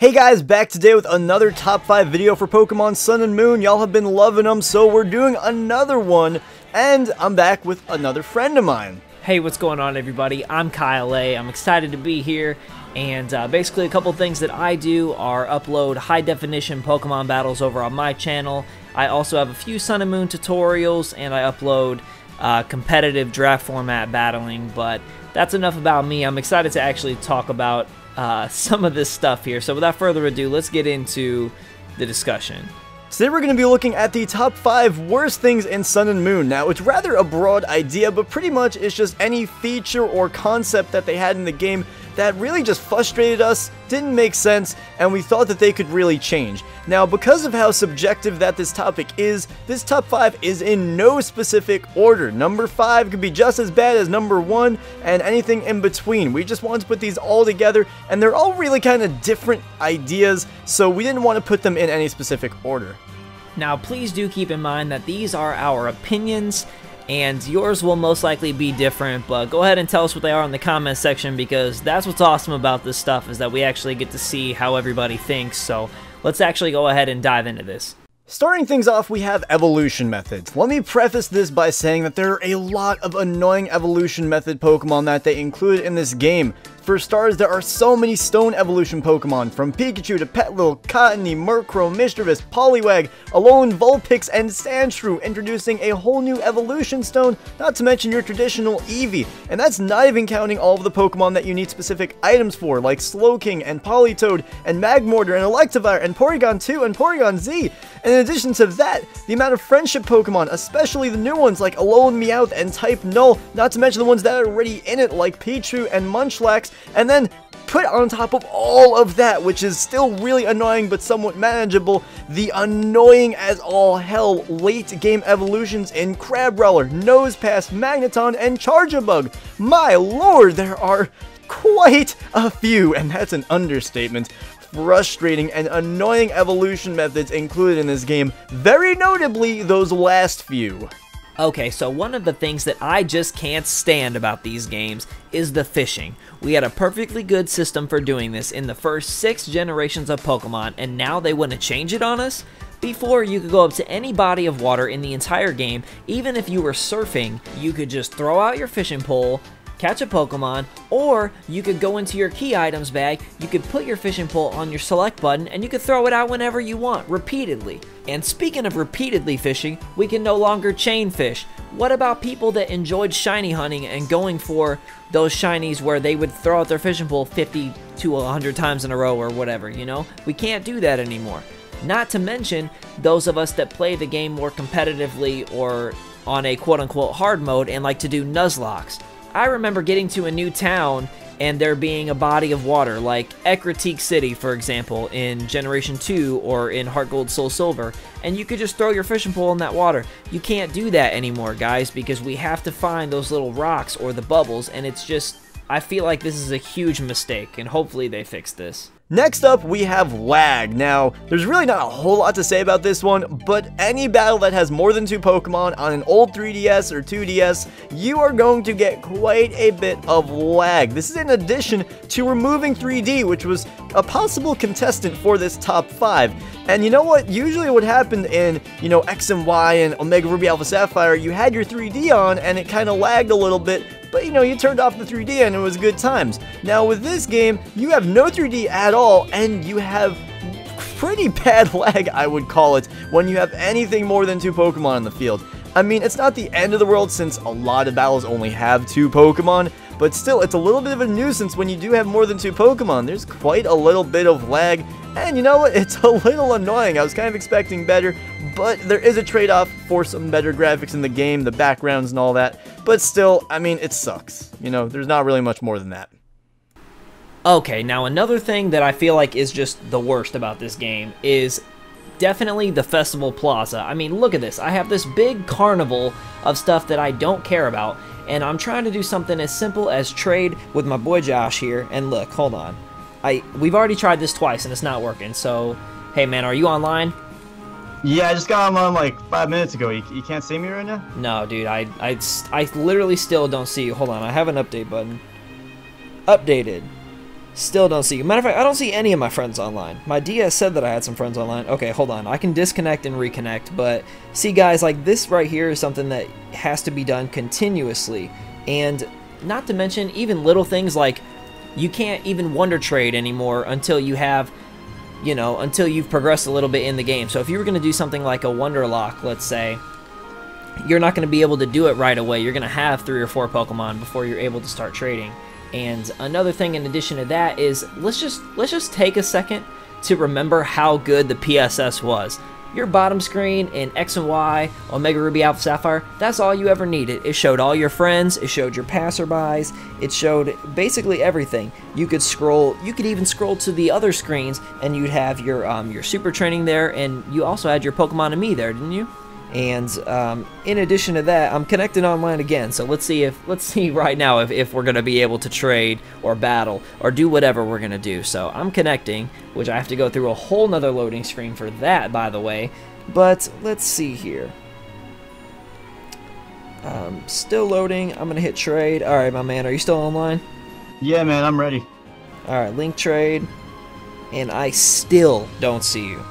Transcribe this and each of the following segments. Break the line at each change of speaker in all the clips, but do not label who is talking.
Hey guys, back today with another top 5 video for Pokemon Sun and Moon. Y'all have been loving them, so we're doing another one, and I'm back with another friend of mine.
Hey, what's going on, everybody? I'm Kyle A. I'm excited to be here, and basically a couple things that I do are upload high-definition Pokemon battles over on my channel. I also have a few Sun and Moon tutorials, and I upload competitive draft format battling, but that's enough about me. I'm excited to actually talk about some of this stuff here. So without further ado, let's get into the discussion.
Today we're going to be looking at the top 5 worst things in Sun and Moon. Now, it's rather a broad idea, but pretty much it's just any feature or concept that they had in the game that really just frustrated us, didn't make sense, and we thought that they could really change. Now, because of how subjective that this topic is, this top 5 is in no specific order. Number 5 could be just as bad as number 1, and anything in between. We just wanted to put these all together, and they're all really kind of different ideas, so we didn't want to put them in any specific order.
Now, please do keep in mind that these are our opinions, and yours will most likely be different, but go ahead and tell us what they are in the comments section, because that's what's awesome about this stuff, is that we actually get to see how everybody thinks. So let's actually go ahead and dive into this.
Starting things off, we have evolution methods. Let me preface this by saying that there are a lot of annoying evolution method Pokemon that they include in this game. For starters, there are so many stone evolution Pokemon, from Pikachu to Petilil, Cottonee, Murkrow, Misdreavus, Poliwag, Alolan Vulpix, and Sandshrew, introducing a whole new evolution stone, not to mention your traditional Eevee. And that's not even counting all of the Pokemon that you need specific items for, like Slowking, and Politoed, and Magmortar, and Electivire, and Porygon 2, and Porygon Z. And in addition to that, the amount of friendship Pokemon, especially the new ones like Alolan Meowth and Type Null, not to mention the ones that are already in it like Pichu and Munchlax, and then put on top of all of that, which is still really annoying but somewhat manageable, the annoying as all hell late game evolutions in Crabrawler, Nosepass, Magneton, and Charjabug. My lord, there are quite a few, and that's an understatement. Frustrating and annoying evolution methods included in this game, very notably those last few.
Okay, so one of the things that I just can't stand about these games is the fishing. We had a perfectly good system for doing this in the first 6 generations of Pokemon, and now they want to change it on us? Before, you could go up to any body of water in the entire game. Even if you were surfing, you could just throw out your fishing pole, catch a Pokemon, or you could go into your key items bag, you could put your fishing pole on your select button, and you could throw it out whenever you want, repeatedly. And speaking of repeatedly fishing, we can no longer chain fish. What about people that enjoyed shiny hunting and going for those shinies where they would throw out their fishing pole 50 to 100 times in a row or whatever, you know? We can't do that anymore. Not to mention those of us that play the game more competitively or on a quote-unquote hard mode and like to do Nuzlocks. I remember getting to a new town and there being a body of water, like Ecruteak City, for example, in Generation 2 or in Heart Gold Soul Silver, and you could just throw your fishing pole in that water. You can't do that anymore, guys, because we have to find those little rocks or the bubbles, and it's just, I feel like this is a huge mistake, and hopefully they fix this.
Next up, we have lag. Now, there's really not a whole lot to say about this one, but any battle that has more than 2 Pokemon on an old 3DS or 2DS, you are going to get quite a bit of lag. This is in addition to removing 3D, which was a possible contestant for this top 5. And you know what? Usually what happened in, X and Y and Omega Ruby Alpha Sapphire, you had your 3D on and it kind of lagged a little bit, but you turned off the 3D and it was good times. Now with this game, you have no 3D at all, and you have pretty bad lag, I would call it, when you have anything more than 2 Pokemon in the field. I mean, it's not the end of the world since a lot of battles only have 2 Pokemon, but still, it's a little bit of a nuisance when you do have more than 2 Pokemon. There's quite a little bit of lag, and you know what? It's a little annoying. I was kind of expecting better, but there is a trade-off for some better graphics in the game, the backgrounds and all that. But still, I mean, it sucks. There's not really much more than that.
Okay, now another thing that I feel like is just the worst about this game is definitely the Festival Plaza. I mean, look at this. I have this big carnival of stuff that I don't care about, and I'm trying to do something as simple as trade with my boy Josh here. And look, hold on. We've already tried this twice and it's not working, so hey man, are you online?
Yeah, I just got on like 5 minutes ago. You can't see me right now?
No, dude, I literally still don't see you. Hold on, I have an update button. Updated. Still don't see you. Matter of fact, I don't see any of my friends online. My DS said that I had some friends online. Okay, hold on. I can disconnect and reconnect, but see guys, like this right here is something that has to be done continuously. And not to mention even little things like you can't even Wonder Trade anymore until you have, you know, until you've progressed a little bit in the game. So if you were going to do something like a Wonder Lock, let's say, you're not going to be able to do it right away. You're going to have 3 or 4 Pokemon before you're able to start trading. And another thing in addition to that is let's just take a second to remember how good the PSS was. Your bottom screen in X and Y, Omega Ruby Alpha Sapphire, that's all you ever needed. It showed all your friends, it showed your passerbys, it showed basically everything. You could scroll, you could even scroll to the other screens and you'd have your super training there, and you also had your Pokemon and Me there, didn't you? And in addition to that, I'm connected online again, so let's see right now if we're gonna be able to trade or battle or do whatever we're gonna do. So I'm connecting, which I have to go through a whole nother loading screen for that, by the way. But let's see here. Still loading. I'm gonna hit trade. All right, my man, are you still online?
Yeah, man, I'm ready.
All right, link trade, and I still don't see you.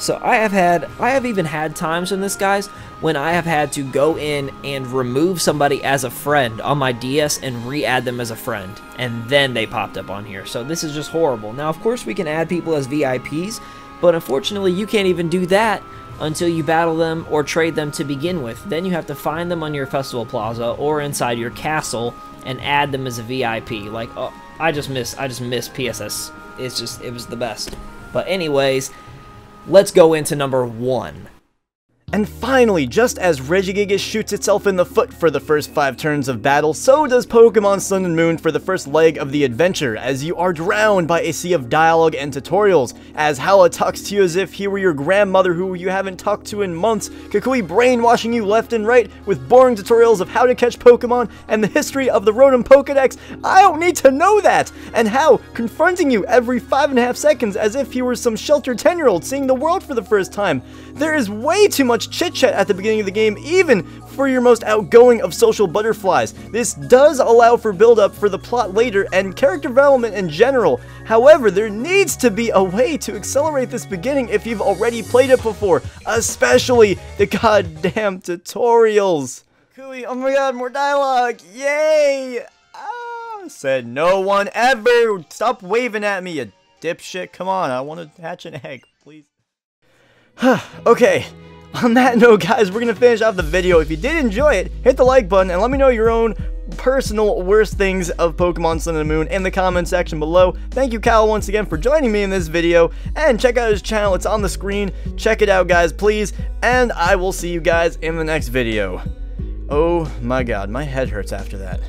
So I have even had times in this, guys, when I have had to go in and remove somebody as a friend on my DS and re-add them as a friend, and then they popped up on here. So this is just horrible. Now, of course, we can add people as VIPs, but unfortunately, you can't even do that until you battle them or trade them to begin with. Then you have to find them on your festival plaza or inside your castle and add them as a VIP. Like, oh, I just miss PSS. It was the best. But anyways, let's go into number 1.
And finally, just as Regigigas shoots itself in the foot for the first 5 turns of battle, so does Pokemon Sun and Moon for the first leg of the adventure, as you are drowned by a sea of dialogue and tutorials, as Hala talks to you as if he were your grandmother who you haven't talked to in months, Kukui brainwashing you left and right with boring tutorials of how to catch Pokemon and the history of the Rotom Pokedex. I don't need to know that! And Hao confronting you every 5.5 seconds as if he were some sheltered 10-year-old seeing the world for the first time. There is way too much chit-chat at the beginning of the game, even for your most outgoing of social butterflies. This does allow for build-up for the plot later and character development in general. However, there needs to be a way to accelerate this beginning if you've already played it before, especially the goddamn tutorials. Cooey, oh my god, more dialogue! Yay! Said no one ever! Stop waving at me, you dipshit. Come on, I want to hatch an egg, please. Okay, on that note, guys, we're going to finish off the video. If you did enjoy it, hit the like button and let me know your own personal worst things of Pokemon Sun and Moon in the comment section below. Thank you, Cal, once again for joining me in this video, and check out his channel. It's on the screen. Check it out, guys, please, and I will see you guys in the next video. Oh my god, my head hurts after that.